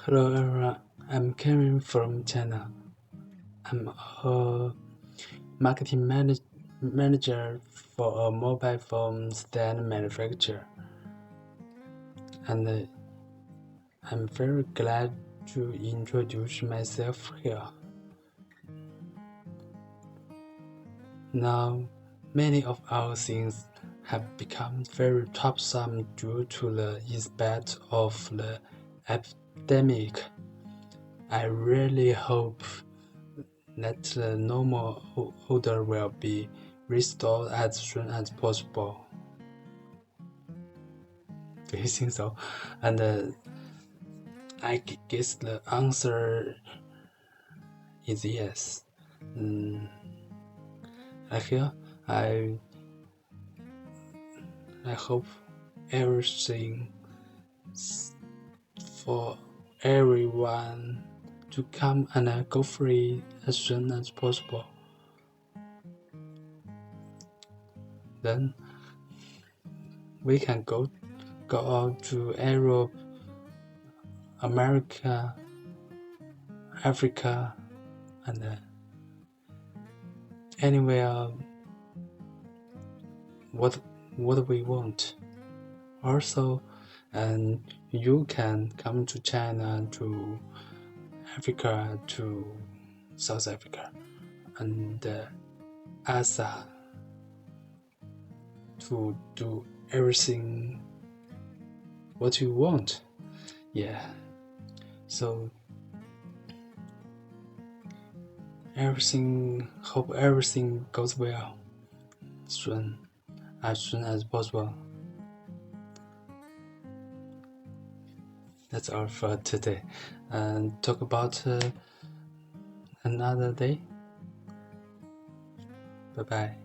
Hello everyone, I'm Kevin from China. I'm a marketing manager for a mobile phone stand manufacturer, and I'm very glad to introduce myself here. Now, many of our things have become very troublesome due to the impact of the epidemic. I really hope that the normal order will be restored as soon as possible. Do you think so? And I guess the answer is yes. Here, I hope everything for everyone to come and go free as soon as possible. Then we can go out to Europe, America, Africa, and anywhere what we want. Also, and you can come to China, to Africa, to South Africa, and ASA to do everything what you want. Yeah. So hope everything goes well as soon as possible. That's all for today, and talk about another day. Bye bye.